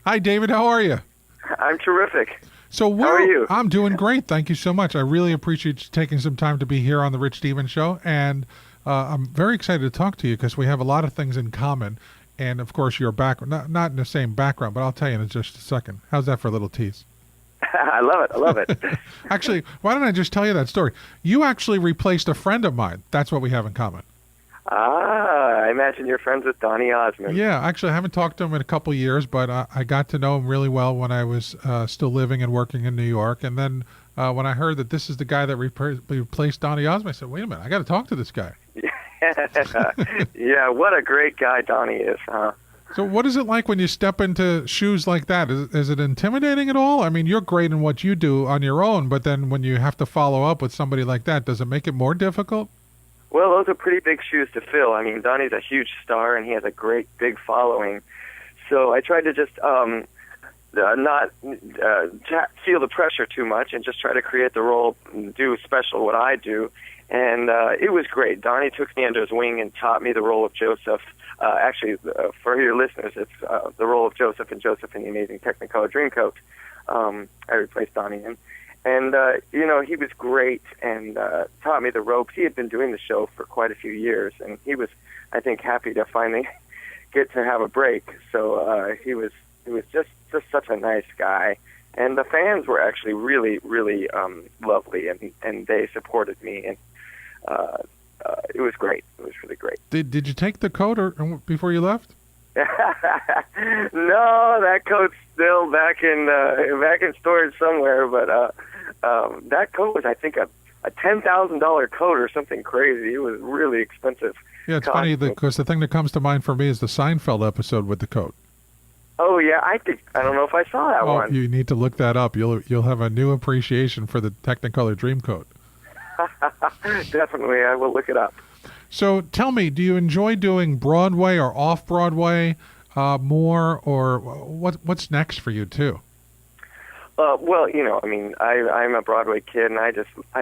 Hi, David. How are you? I'm terrific. So how are you? I'm doing great. Thank you so much. I really appreciate you taking some time to be here on the Rich Stevens Show, and I'm very excited to talk to you because we have a lot of things in common. And of course, your background, not in the same background, but I'll tell you in just a second. How's that for a little tease? I love it. I love it. Actually, why don't I just tell you that story? You actually replaced a friend of mine. That's what we have in common. I imagine you're friends with Donny Osmond. Yeah, actually, I haven't talked to him in a couple of years, but I got to know him really well when I was still living and working in New York. And then when I heard that this is the guy that replaced Donny Osmond, I said, wait a minute, I got to talk to this guy. Yeah, what a great guy Donny is, huh? So what is it like when you step into shoes like that? Is it intimidating at all? I mean, you're great in what you do on your own, but then when you have to follow up with somebody like that, does it make it more difficult? Well, those are pretty big shoes to fill. I mean, Donny's a huge star, and he has a great, big following. So I tried to just not feel the pressure too much and just try to create the role and do special what I do. And it was great. Donny took me under his wing and taught me the role of Joseph. Actually, for your listeners, it's the role of Joseph and Joseph in the Amazing Technicolor Dreamcoat. I replaced Donny in. And, he was great and taught me the ropes. He had been doing the show for quite a few years, and he was, I think, happy to finally get to have a break. So he was just such a nice guy. And the fans were actually really, really lovely, and they supported me. And it was great. It was really great. Did you take the coat before you left? No, that coat's still back in storage somewhere. But that coat was, I think, a $10,000 coat or something crazy. It was really expensive. Yeah, it's funny because the thing that comes to mind for me is the Seinfeld episode with the coat. Oh yeah, I don't know if I saw that one. You need to look that up. You'll have a new appreciation for the Technicolor Dreamcoat. Definitely, I will look it up. So tell me, do you enjoy doing Broadway or Off-Broadway more, or what's next for you too? Well, I'm a Broadway kid, and I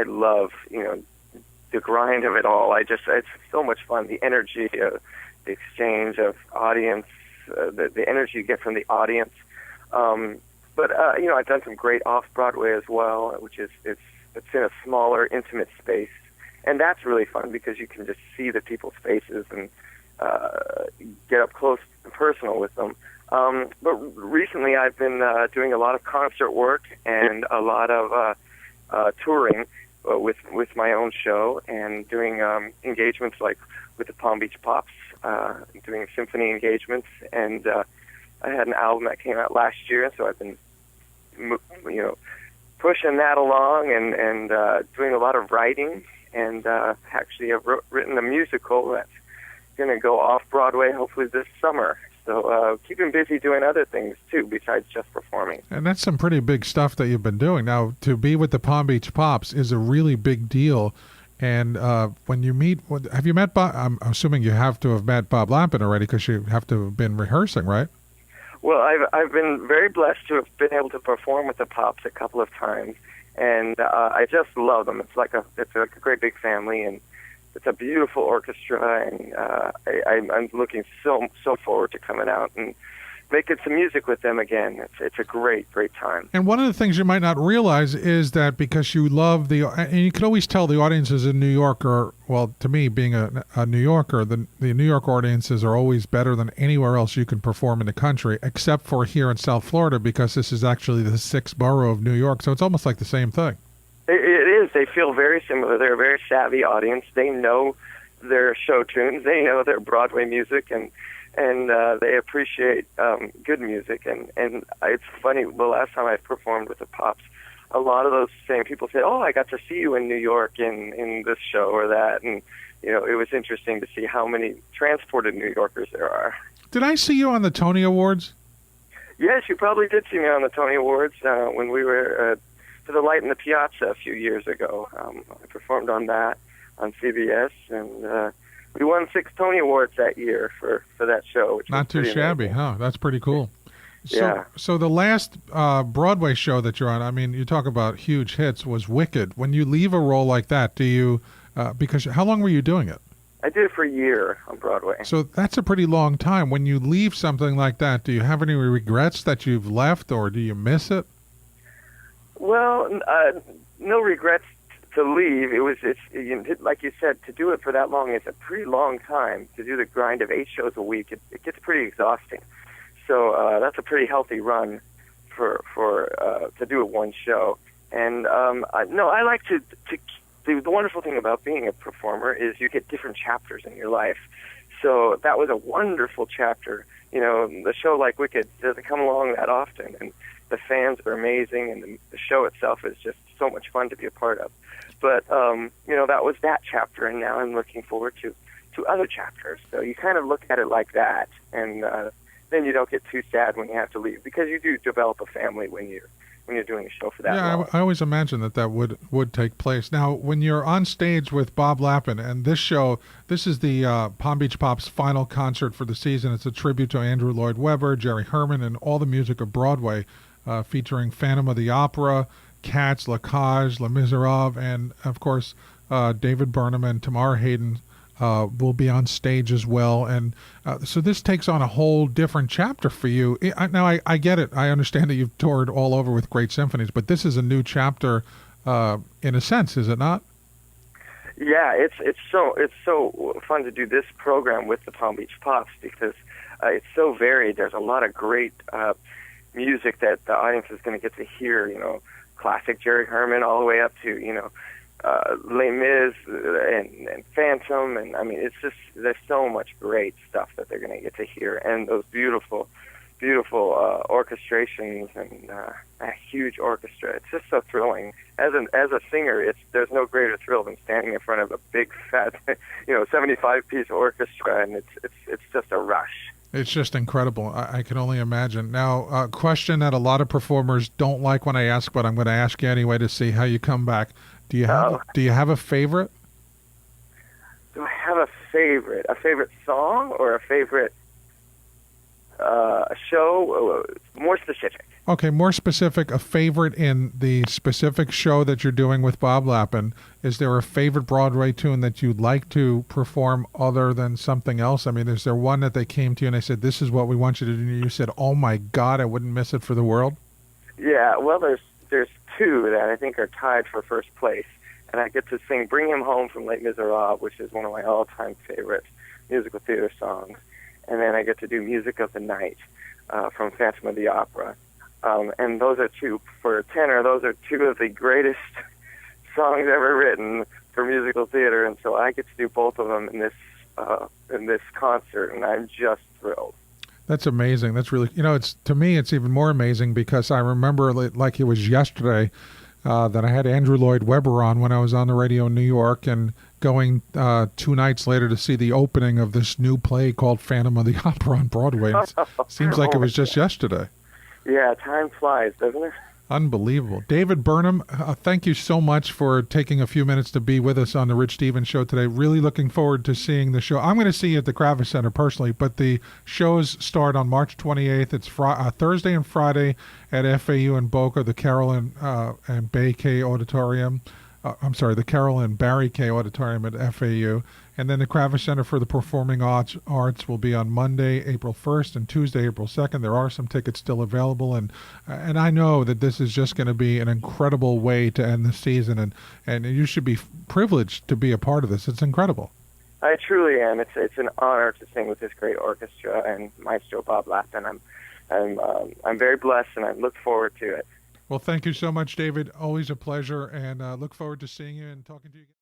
love, the grind of it all. it's so much fun. The energy, the exchange of audience, the energy you get from the audience. But I've done some great Off-Broadway as well, which is it's in a smaller, intimate space. And that's really fun because you can just see the people's faces and get up close and personal with them. But recently I've been doing a lot of concert work and a lot of touring with my own show and doing engagements like with the Palm Beach Pops, doing symphony engagements. And I had an album that came out last year, so I've been, pushing that along and doing a lot of writing. And actually, I've written a musical that's going to go off-Broadway hopefully this summer. So keeping busy doing other things, too, besides just performing. And that's some pretty big stuff that you've been doing. Now, to be with the Palm Beach Pops is a really big deal. And when you meet, have you met Bob? I'm assuming you have to have met Bob Lampin already because you have to have been rehearsing, right? Well, I've been very blessed to have been able to perform with the Pops a couple of times. And I just love them. It's like a great big family, and it's a beautiful orchestra. And I'm looking so forward to coming out and making some music with them again. It's a great time. And one of the things you might not realize is that because you love and you can always tell the audiences in New York to me, being a New Yorker, the New York audiences are always better than anywhere else you can perform in the country, except for here in South Florida, because this is actually the 6th borough of New York. So it's almost like the same thing. It is. They feel very similar. They're a very savvy audience. They know their show tunes. They know their Broadway music, and they appreciate good music. And it's funny, the last time I performed with the Pops, a lot of those same people said, "Oh, I got to see you in New York in this show or that." And, it was interesting to see how many transported New Yorkers there are. Did I see you on the Tony Awards? Yes, you probably did see me on the Tony Awards when we were for the Light in the Piazza a few years ago. I performed on that on CBS, and we won 6 Tony Awards that year for that show. Which Not too shabby, amazing. Huh? That's pretty cool. Yeah. So the last Broadway show that you're on, I mean, you talk about huge hits, was Wicked. When you leave a role like that, do you, because how long were you doing it? I did it for a year on Broadway. So that's a pretty long time. When you leave something like that, do you have any regrets that you've left, or do you miss it? Well, no regrets to leave. Like you said, to do it for that long is a pretty long time. To do the grind of 8 shows a week, it gets pretty exhausting. So that's a pretty healthy run for to do it one show. And I like to. The wonderful thing about being a performer is you get different chapters in your life. So that was a wonderful chapter. You know, the show like Wicked doesn't come along that often, and the fans are amazing, and the show itself is just so much fun to be a part of. But that was that chapter, and now I'm looking forward to other chapters. So you kind of look at it like that, and then you don't get too sad when you have to leave, because you do develop a family when you're doing a show for that long. I always imagine that would take place. Now, when you're on stage with Bob Lappin, and this is the Palm Beach Pop's final concert for the season. It's a tribute to Andrew Lloyd Webber, Jerry Herman, and all the music of Broadway, featuring Phantom of the Opera, Cats, La Cage, Les Miserables, and, of course, David Burnham and Tamara Hayden will be on stage as well. And so this takes on a whole different chapter for you. Now, I get it. I understand that you've toured all over with great symphonies, but this is a new chapter in a sense, is it not? Yeah, it's so fun to do this program with the Palm Beach Pops, because it's so varied. There's a lot of great music that the audience is going to get to hear, classic Jerry Herman all the way up to, Les Mis and Phantom, and I mean, it's just, there's so much great stuff that they're going to get to hear, and those beautiful orchestrations and a huge orchestra. It's just so thrilling. As a singer, there's no greater thrill than standing in front of a big fat 75-piece orchestra, and it's just a rush. It's just incredible. I can only imagine. Now, a question that a lot of performers don't like when I ask, but I'm going to ask you anyway to see how you come back. Do you have a favorite? Do I have a favorite? A favorite song or a favorite show? More specific. Okay, more specific. A favorite in the specific show that you're doing with Bob Lappin. Is there a favorite Broadway tune that you'd like to perform other than something else? I mean, is there one that they came to you and they said, "This is what we want you to do," and you said, "Oh my God, I wouldn't miss it for the world"? Yeah, well, there's two that I think are tied for first place, and I get to sing "Bring Him Home" from Les Miserables, which is one of my all-time favorite musical theater songs, and then I get to do "Music of the Night" from Phantom of the Opera, and those are two for tenor. Those are two of the greatest songs ever written for musical theater, and so I get to do both of them in this concert, and I'm just thrilled. That's amazing. That's really, to me, it's even more amazing because I remember like it was yesterday that I had Andrew Lloyd Webber on when I was on the radio in New York, and going 2 nights later to see the opening of this new play called Phantom of the Opera on Broadway. It seems like it was just yesterday. Yeah, time flies, doesn't it? Unbelievable. David Burnham, thank you so much for taking a few minutes to be with us on the Rich Stevens Show today. Really looking forward to seeing the show. I'm going to see you at the Kravis Center personally, but the shows start on March 28th. It's Thursday and Friday at FAU in Boca, the Carol and Bay K Auditorium. The Carol and Barry K Auditorium at FAU. And then the Kravis Center for the Performing Arts will be on Monday, April 1st, and Tuesday, April 2nd. There are some tickets still available, and I know that this is just going to be an incredible way to end the season, and you should be privileged to be a part of this. It's incredible. I truly am. It's an honor to sing with this great orchestra and Maestro Bob Lappin. I'm very blessed, and I look forward to it. Well, thank you so much, David. Always a pleasure, and look forward to seeing you and talking to you again.